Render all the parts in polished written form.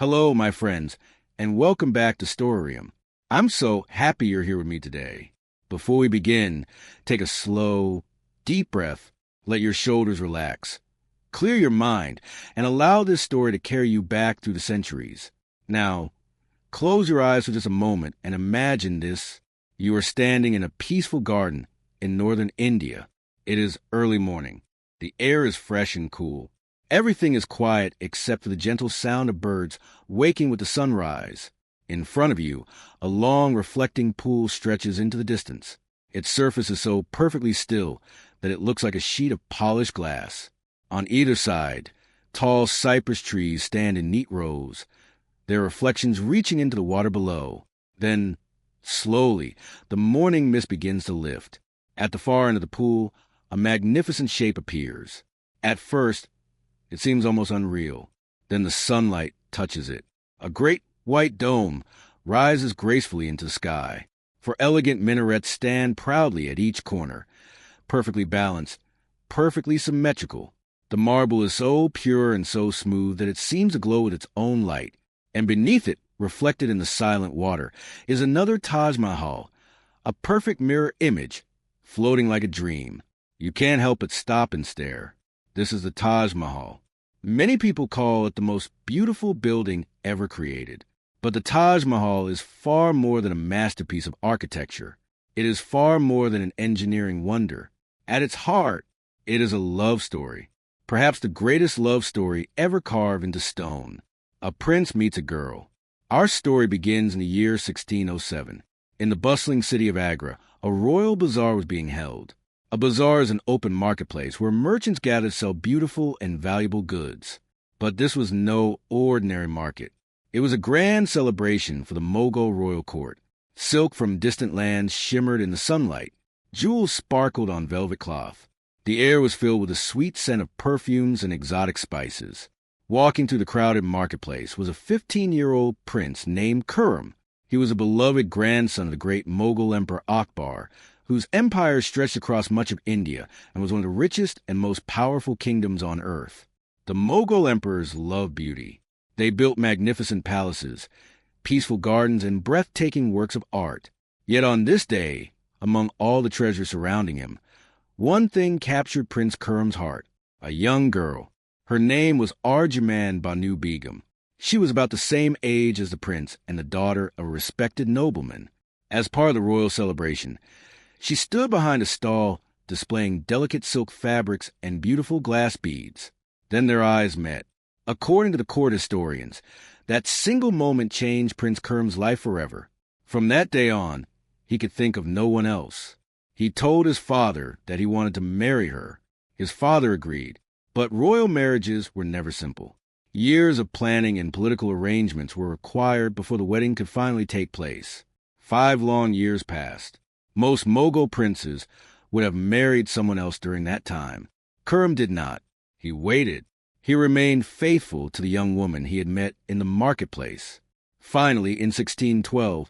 Hello, my friends, and welcome back to Storyriem. I'm so happy you're here with me today. Before we begin, take a slow, deep breath, let your shoulders relax, clear your mind, and allow this story to carry you back through the centuries. Now, close your eyes for just a moment and imagine this. You are standing in a peaceful garden in northern India. It is early morning. The air is fresh and cool. Everything is quiet except for the gentle sound of birds waking with the sunrise. In front of you, a long reflecting pool stretches into the distance. Its surface is so perfectly still that it looks like a sheet of polished glass. On either side, tall cypress trees stand in neat rows, their reflections reaching into the water below. Then, slowly, the morning mist begins to lift. At the far end of the pool, a magnificent shape appears. At first, it seems almost unreal. Then the sunlight touches it. A great white dome rises gracefully into the sky. Four elegant minarets stand proudly at each corner, perfectly balanced, perfectly symmetrical. The marble is so pure and so smooth that it seems to glow with its own light. And beneath it, reflected in the silent water, is another Taj Mahal, a perfect mirror image, floating like a dream. You can't help but stop and stare. This is the Taj Mahal. Many people call it the most beautiful building ever created. But the Taj Mahal is far more than a masterpiece of architecture. It is far more than an engineering wonder. At its heart, it is a love story. Perhaps the greatest love story ever carved into stone. A prince meets a girl. Our story begins in the year 1607. In the bustling city of Agra, a royal bazaar was being held. A bazaar is an open marketplace where merchants gather to sell beautiful and valuable goods. But this was no ordinary market. It was a grand celebration for the Mughal royal court. Silk from distant lands shimmered in the sunlight. Jewels sparkled on velvet cloth. The air was filled with the sweet scent of perfumes and exotic spices. Walking through the crowded marketplace was a 15-year-old prince named Khurram. He was a beloved grandson of the great Mughal Emperor Akbar, whose empire stretched across much of India and was one of the richest and most powerful kingdoms on earth. The Mughal emperors loved beauty. They built magnificent palaces, peaceful gardens, and breathtaking works of art. Yet on this day, among all the treasures surrounding him, one thing captured Prince Khurram's heart: a young girl. Her name was Arjman Banu Begum. She was about the same age as the prince and the daughter of a respected nobleman. As part of the royal celebration, she stood behind a stall displaying delicate silk fabrics and beautiful glass beads. Then their eyes met. According to the court historians, that single moment changed Prince Khurram's life forever. From that day on, he could think of no one else. He told his father that he wanted to marry her. His father agreed, but royal marriages were never simple. Years of planning and political arrangements were required before the wedding could finally take place. 5 long years passed. Most Mughal princes would have married someone else during that time. Khurram did not. He waited. He remained faithful to the young woman he had met in the marketplace. Finally, in 1612,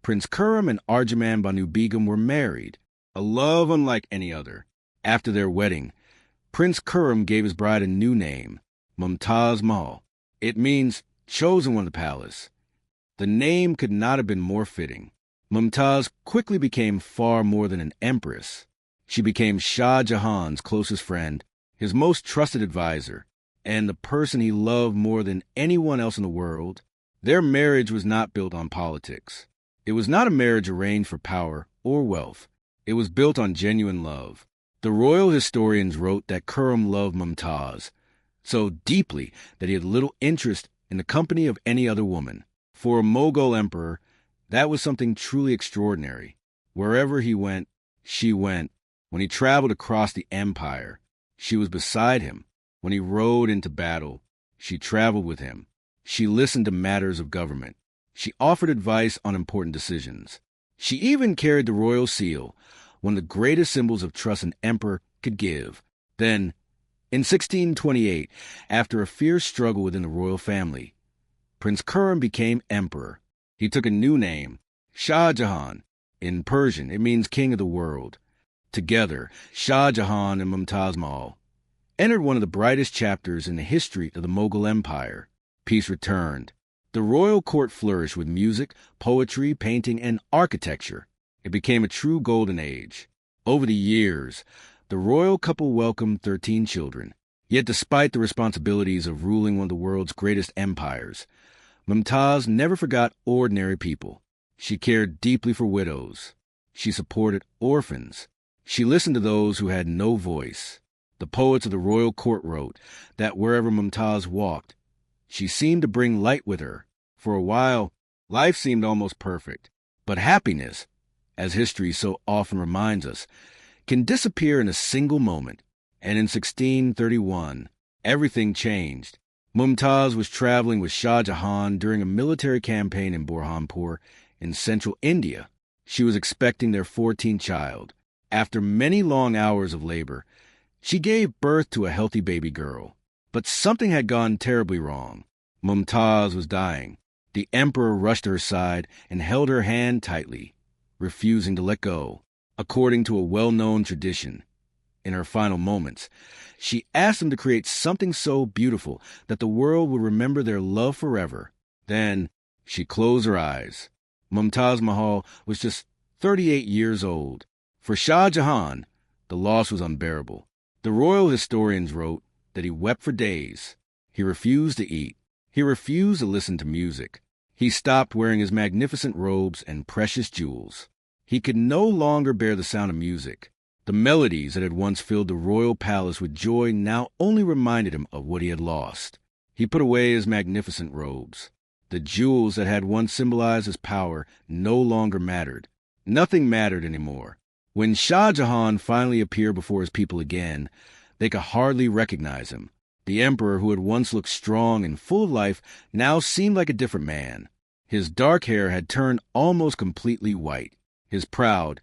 Prince Khurram and Arjman Banu Begum were married, a love unlike any other. After their wedding, Prince Khurram gave his bride a new name, Mumtaz Mahal. It means chosen one of the palace. The name could not have been more fitting. Mumtaz quickly became far more than an empress. She became Shah Jahan's closest friend, his most trusted advisor, and the person he loved more than anyone else in the world. Their marriage was not built on politics. It was not a marriage arranged for power or wealth. It was built on genuine love. The royal historians wrote that Khurram loved Mumtaz so deeply that he had little interest in the company of any other woman. For a Mughal emperor, that was something truly extraordinary. Wherever he went, she went. When he traveled across the empire, she was beside him. When he rode into battle, she traveled with him. She listened to matters of government. She offered advice on important decisions. She even carried the royal seal, one of the greatest symbols of trust an emperor could give. Then, in 1628, after a fierce struggle within the royal family, Prince Khurram became emperor. He took a new name, Shah Jahan. In Persian, it means king of the world. Together, Shah Jahan and Mumtaz Mahal entered one of the brightest chapters in the history of the Mughal Empire. Peace returned. The royal court flourished with music, poetry, painting, and architecture. It became a true golden age. Over the years, the royal couple welcomed 13 children. Yet despite the responsibilities of ruling one of the world's greatest empires, Mumtaz never forgot ordinary people. She cared deeply for widows. She supported orphans. She listened to those who had no voice. The poets of the royal court wrote that wherever Mumtaz walked, she seemed to bring light with her. For a while, life seemed almost perfect. But happiness, as history so often reminds us, can disappear in a single moment. And in 1631, everything changed. Mumtaz was traveling with Shah Jahan during a military campaign in Burhanpur in central India. She was expecting their 14th child. After many long hours of labor, she gave birth to a healthy baby girl. But something had gone terribly wrong. Mumtaz was dying. The emperor rushed to her side and held her hand tightly, refusing to let go. According to a well-known tradition, in her final moments, she asked him to create something so beautiful that the world would remember their love forever. Then she closed her eyes. Mumtaz Mahal was just 38 years old. For Shah Jahan, the loss was unbearable. The royal historians wrote that he wept for days. He refused to eat. He refused to listen to music. He stopped wearing his magnificent robes and precious jewels. He could no longer bear the sound of music. The melodies that had once filled the royal palace with joy now only reminded him of what he had lost. He put away his magnificent robes. The jewels that had once symbolized his power no longer mattered. Nothing mattered anymore. When Shah Jahan finally appeared before his people again, they could hardly recognize him. The emperor, who had once looked strong and full of life, now seemed like a different man. His dark hair had turned almost completely white. His proud,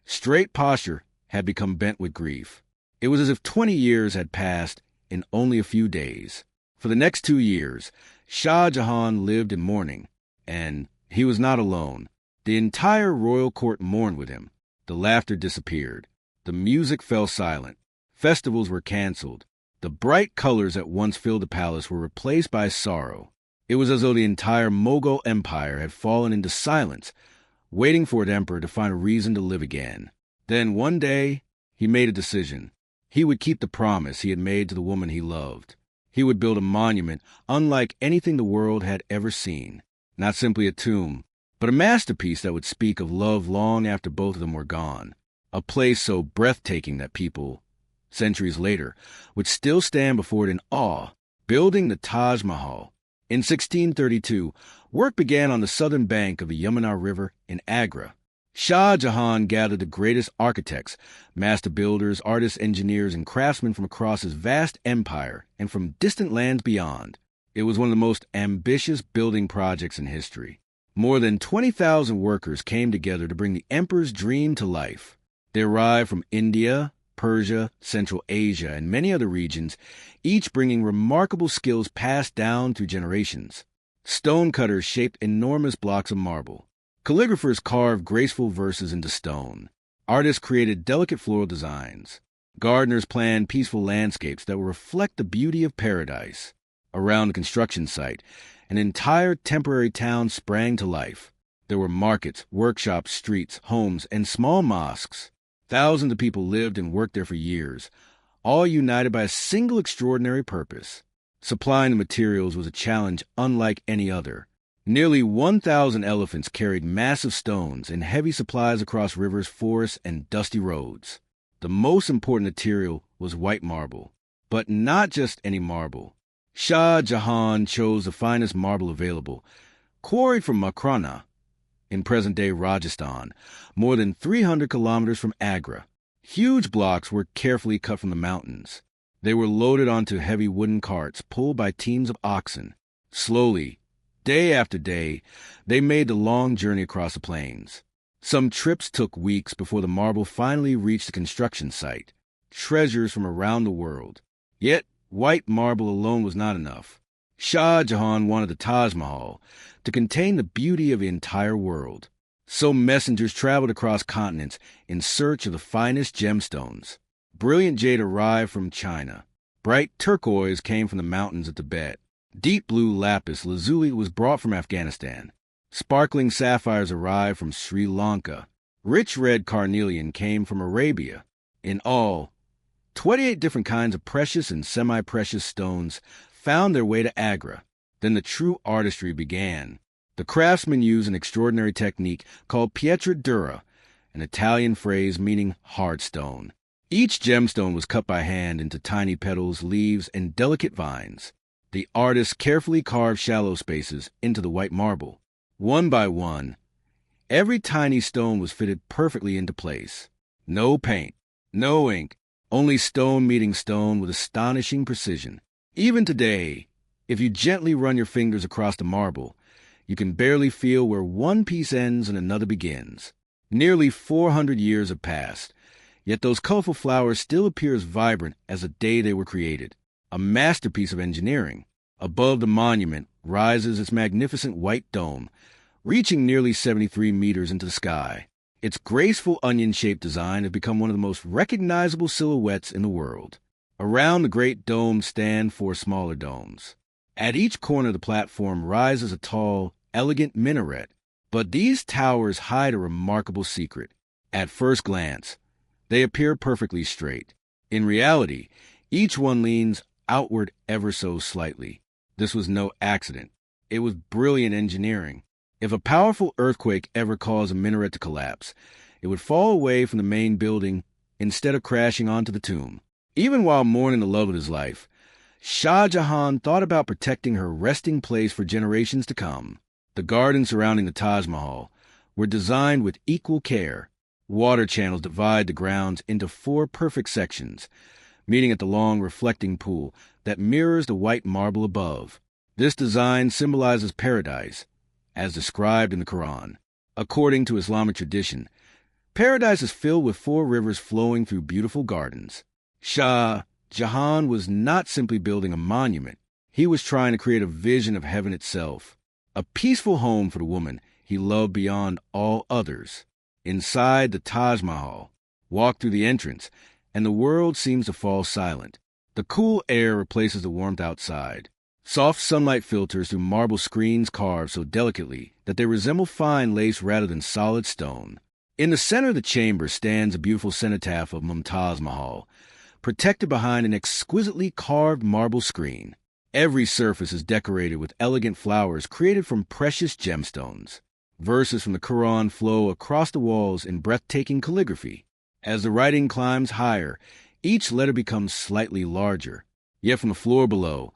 straight posture had become bent with grief. It was as if 20 years had passed in only a few days. For the next 2 years, Shah Jahan lived in mourning, and he was not alone. The entire royal court mourned with him. The laughter disappeared. The music fell silent. Festivals were canceled. The bright colors that once filled the palace were replaced by sorrow. It was as though the entire Mughal empire had fallen into silence, waiting for its emperor to find a reason to live again. Then one day, he made a decision. He would keep the promise he had made to the woman he loved. He would build a monument unlike anything the world had ever seen. Not simply a tomb, but a masterpiece that would speak of love long after both of them were gone. A place so breathtaking that people, centuries later, would still stand before it in awe, building the Taj Mahal. In 1632, work began on the southern bank of the Yamuna River in Agra. Shah Jahan gathered the greatest architects, master builders, artists, engineers, and craftsmen from across his vast empire and from distant lands beyond. It was one of the most ambitious building projects in history. More than 20,000 workers came together to bring the emperor's dream to life. They arrived from India, Persia, Central Asia, and many other regions, each bringing remarkable skills passed down through generations. Stonecutters shaped enormous blocks of marble. Calligraphers carved graceful verses into stone. Artists created delicate floral designs. Gardeners planned peaceful landscapes that would reflect the beauty of paradise. Around the construction site, an entire temporary town sprang to life. There were markets, workshops, streets, homes, and small mosques. Thousands of people lived and worked there for years, all united by a single extraordinary purpose. Supplying the materials was a challenge unlike any other. Nearly 1,000 elephants carried massive stones and heavy supplies across rivers, forests, and dusty roads. The most important material was white marble, but not just any marble. Shah Jahan chose the finest marble available, quarried from Makrana, in present-day Rajasthan, more than 300 kilometers from Agra. Huge blocks were carefully cut from the mountains. They were loaded onto heavy wooden carts pulled by teams of oxen. Slowly, day after day, they made the long journey across the plains. Some trips took weeks before the marble finally reached the construction site. Treasures from around the world. Yet, white marble alone was not enough. Shah Jahan wanted the Taj Mahal to contain the beauty of the entire world. So messengers traveled across continents in search of the finest gemstones. Brilliant jade arrived from China. Bright turquoise came from the mountains of Tibet. Deep blue lapis lazuli was brought from Afghanistan. Sparkling sapphires arrived from Sri Lanka. Rich red carnelian came from Arabia. In all, 28 different kinds of precious and semi-precious stones found their way to Agra. Then the true artistry began. The craftsmen used an extraordinary technique called pietra dura, an Italian phrase meaning hard stone. Each gemstone was cut by hand into tiny petals, leaves, and delicate vines. The artists carefully carved shallow spaces into the white marble. One by one, every tiny stone was fitted perfectly into place. No paint, no ink, only stone meeting stone with astonishing precision. Even today, if you gently run your fingers across the marble, you can barely feel where one piece ends and another begins. Nearly 400 years have passed, yet those colorful flowers still appear as vibrant as the day they were created. A masterpiece of engineering. Above the monument rises its magnificent white dome, reaching nearly 73 meters into the sky. Its graceful onion-shaped design has become one of the most recognizable silhouettes in the world. Around the great dome stand 4 smaller domes. At each corner of the platform rises a tall, elegant minaret. But these towers hide a remarkable secret. At first glance, they appear perfectly straight. In reality, each one leans outward ever so slightly. This was no accident. It was brilliant engineering. If a powerful earthquake ever caused a minaret to collapse, it would fall away from the main building instead of crashing onto the tomb. Even while mourning the love of his life, Shah Jahan thought about protecting her resting place for generations to come. The gardens surrounding the Taj Mahal were designed with equal care. Water channels divide the grounds into 4 perfect sections, meeting at the long reflecting pool that mirrors the white marble above. This design symbolizes paradise, as described in the Quran. According to Islamic tradition, paradise is filled with 4 rivers flowing through beautiful gardens. Shah Jahan was not simply building a monument. He was trying to create a vision of heaven itself. A peaceful home for the woman he loved beyond all others. Inside the Taj Mahal, walk through the entrance, and the world seems to fall silent. The cool air replaces the warmth outside. Soft sunlight filters through marble screens carved so delicately that they resemble fine lace rather than solid stone. In the center of the chamber stands a beautiful cenotaph of Mumtaz Mahal, protected behind an exquisitely carved marble screen. Every surface is decorated with elegant flowers created from precious gemstones. Verses from the Quran flow across the walls in breathtaking calligraphy. As the writing climbs higher, each letter becomes slightly larger. Yet from the floor below,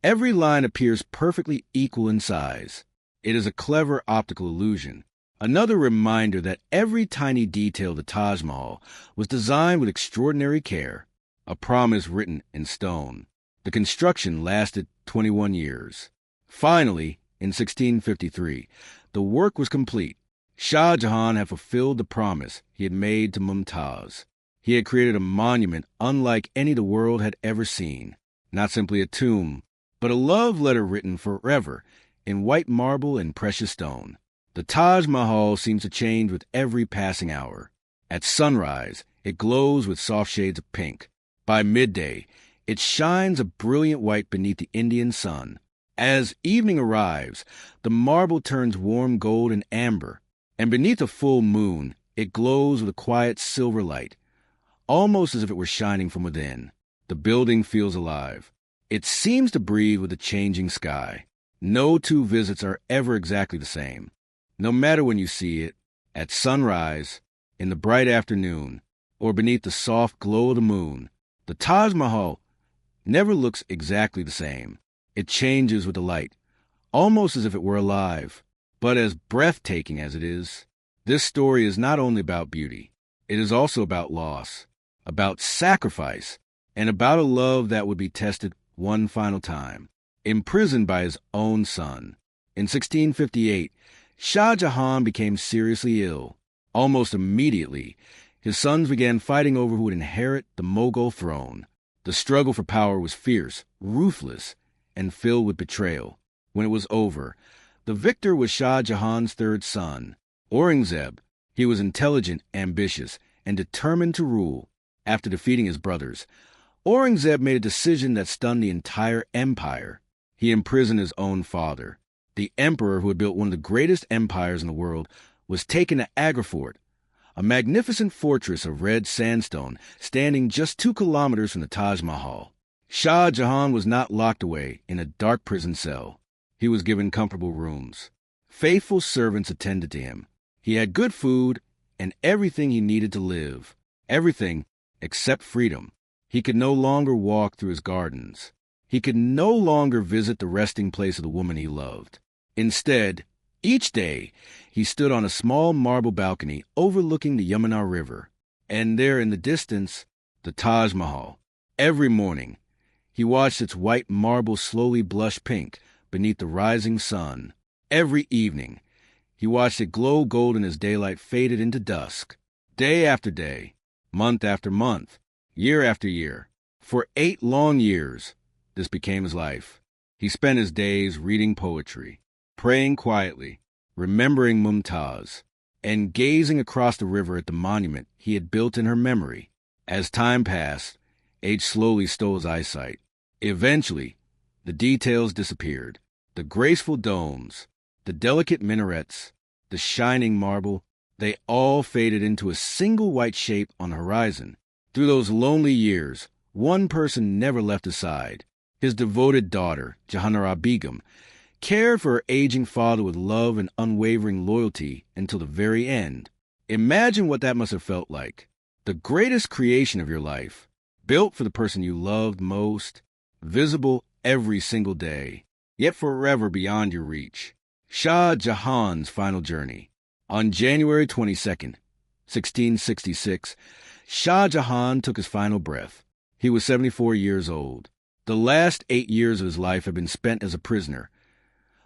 every line appears perfectly equal in size. It is a clever optical illusion. Another reminder that every tiny detail of the Taj Mahal was designed with extraordinary care. A promise written in stone. The construction lasted 21 years. Finally, in 1653, the work was complete. Shah Jahan had fulfilled the promise he had made to Mumtaz. He had created a monument unlike any the world had ever seen. Not simply a tomb, but a love letter written forever in white marble and precious stone. The Taj Mahal seems to change with every passing hour. At sunrise, it glows with soft shades of pink. By midday, it shines a brilliant white beneath the Indian sun. As evening arrives, the marble turns warm gold and amber, and beneath a full moon, it glows with a quiet silver light, almost as if it were shining from within. The building feels alive. It seems to breathe with the changing sky. No 2 visits are ever exactly the same. No matter when you see it, at sunrise, in the bright afternoon, or beneath the soft glow of the moon, the Taj Mahal never looks exactly the same. It changes with the light, almost as if it were alive. But as breathtaking as it is, this story is not only about beauty. It is also about loss, about sacrifice, and about a love that would be tested one final time. Imprisoned by his own son. In 1658, Shah Jahan became seriously ill. Almost immediately, his sons began fighting over who would inherit the Mughal throne. The struggle for power was fierce, ruthless, and filled with betrayal. When it was over, the victor was Shah Jahan's 3rd son, Aurangzeb. He was intelligent, ambitious, and determined to rule. After defeating his brothers, Aurangzeb made a decision that stunned the entire empire. He imprisoned his own father. The emperor who had built one of the greatest empires in the world was taken to Agra Fort, a magnificent fortress of red sandstone standing just 2 kilometers from the Taj Mahal. Shah Jahan was not locked away in a dark prison cell. He was given comfortable rooms. Faithful servants attended to him. He had good food and everything he needed to live. Everything except freedom. He could no longer walk through his gardens. He could no longer visit the resting place of the woman he loved. Instead, each day, he stood on a small marble balcony overlooking the Yamuna River, and there in the distance, the Taj Mahal. Every morning, he watched its white marble slowly blush pink beneath the rising sun. Every evening, he watched it glow golden as daylight faded into dusk. Day after day, month after month, year after year. For 8 long years, this became his life. He spent his days reading poetry, praying quietly, remembering Mumtaz, and gazing across the river at the monument he had built in her memory. As time passed, age slowly stole his eyesight. Eventually, the details disappeared. The graceful domes, the delicate minarets, the shining marble, they all faded into a single white shape on the horizon. Through those lonely years, one person never left his side. His devoted daughter, Jahan, cared for her aging father with love and unwavering loyalty until the very end. Imagine what that must have felt like. The greatest creation of your life, built for the person you loved most, visible every single day, yet forever beyond your reach. Shah Jahan's final journey. On January 22nd, 1666, Shah Jahan took his final breath. He was 74 years old. The last 8 years of his life had been spent as a prisoner,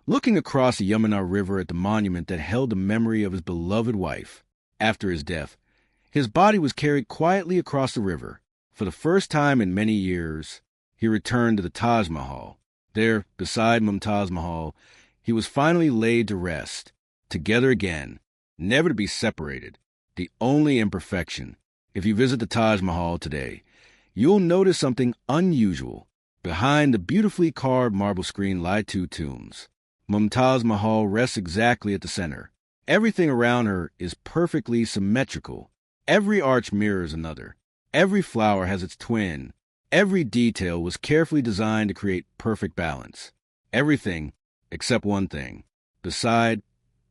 looking across the Yamuna River at the monument that held the memory of his beloved wife. After his death, his body was carried quietly across the river. For the first time in many years, he returned to the Taj Mahal. There, beside Mumtaz Mahal, he was finally laid to rest, together again, never to be separated, the only imperfection. If you visit the Taj Mahal today, you'll notice something unusual. Behind the beautifully carved marble screen lie 2 tombs. Mumtaz Mahal rests exactly at the center. Everything around her is perfectly symmetrical. Every arch mirrors another. Every flower has its twin. Every detail was carefully designed to create perfect balance. Everything except one thing. Beside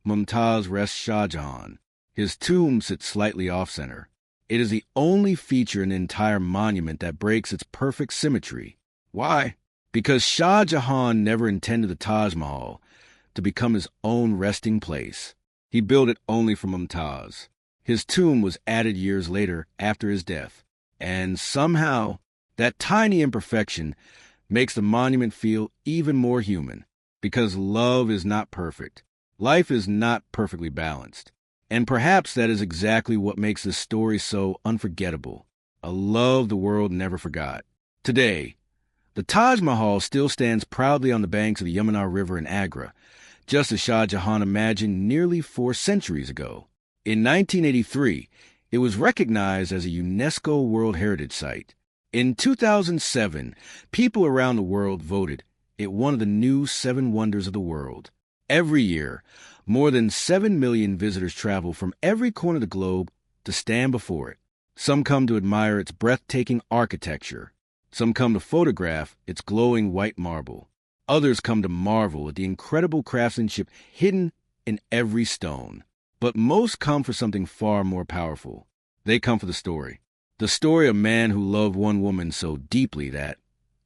Mumtaz rests Shah Jahan. His tomb sits slightly off-center. It is the only feature in the entire monument that breaks its perfect symmetry. Why? Because Shah Jahan never intended the Taj Mahal to become his own resting place. He built it only for Mumtaz. His tomb was added years later after his death. And somehow, that tiny imperfection makes the monument feel even more human. Because love is not perfect. Life is not perfectly balanced. And perhaps that is exactly what makes this story so unforgettable. A love the world never forgot. Today, the Taj Mahal still stands proudly on the banks of the Yamuna River in Agra, just as Shah Jahan imagined nearly 4 centuries ago. In 1983, it was recognized as a UNESCO World Heritage Site. In 2007, people around the world voted it one of the new 7 wonders of the world. Every year, more than 7 million visitors travel from every corner of the globe to stand before it. Some come to admire its breathtaking architecture. Some come to photograph its glowing white marble. Others come to marvel at the incredible craftsmanship hidden in every stone. But most come for something far more powerful. They come for the story. The story of a man who loved one woman so deeply that,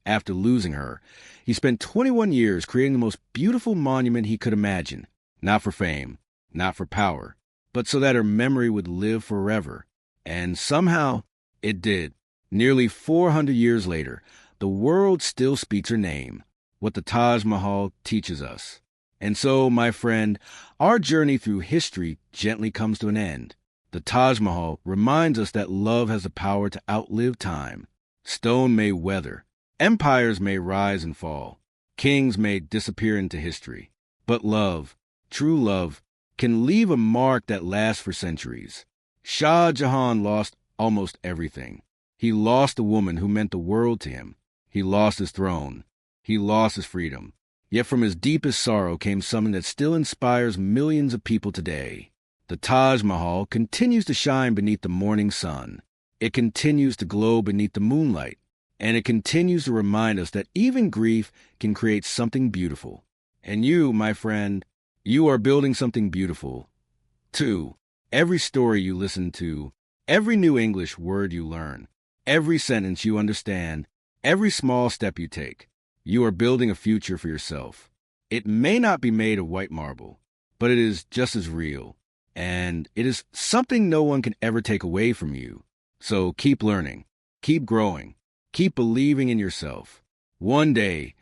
after losing her, he spent 21 years creating the most beautiful monument he could imagine. Not for fame, not for power, but so that her memory would live forever. And somehow, it did. Nearly 400 years later, the world still speaks her name, what the Taj Mahal teaches us. And so, my friend, our journey through history gently comes to an end. The Taj Mahal reminds us that love has the power to outlive time. Stone may weather, empires may rise and fall, kings may disappear into history, but love, true love, can leave a mark that lasts for centuries. Shah Jahan lost almost everything. He lost the woman who meant the world to him. He lost his throne. He lost his freedom. Yet from his deepest sorrow came something that still inspires millions of people today. The Taj Mahal continues to shine beneath the morning sun. It continues to glow beneath the moonlight. And it continues to remind us that even grief can create something beautiful. And you, my friend, you are building something beautiful. Too. Every story you listen to, every new English word you learn, every sentence you understand, every small step you take, you are building a future for yourself. It may not be made of white marble, but it is just as real. And it is something no one can ever take away from you. So keep learning, keep growing, keep believing in yourself. One day,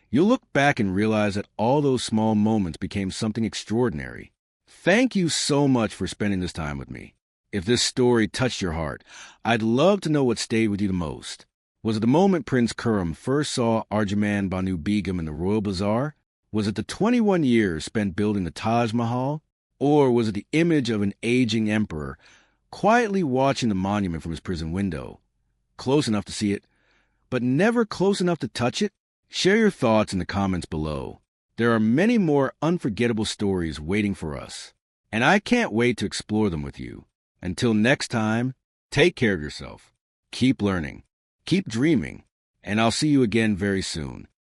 you'll look back and realize that all those small moments became something extraordinary. Thank you so much for spending this time with me. If this story touched your heart, I'd love to know what stayed with you the most. Was it the moment Prince Khurram first saw Arjaman Banu Begum in the Royal Bazaar? Was it the 21 years spent building the Taj Mahal? Or was it the image of an aging emperor quietly watching the monument from his prison window? Close enough to see it, but never close enough to touch it? Share your thoughts in the comments below. There are many more unforgettable stories waiting for us, and I can't wait to explore them with you. Until next time, take care of yourself, keep learning, keep dreaming, and I'll see you again very soon.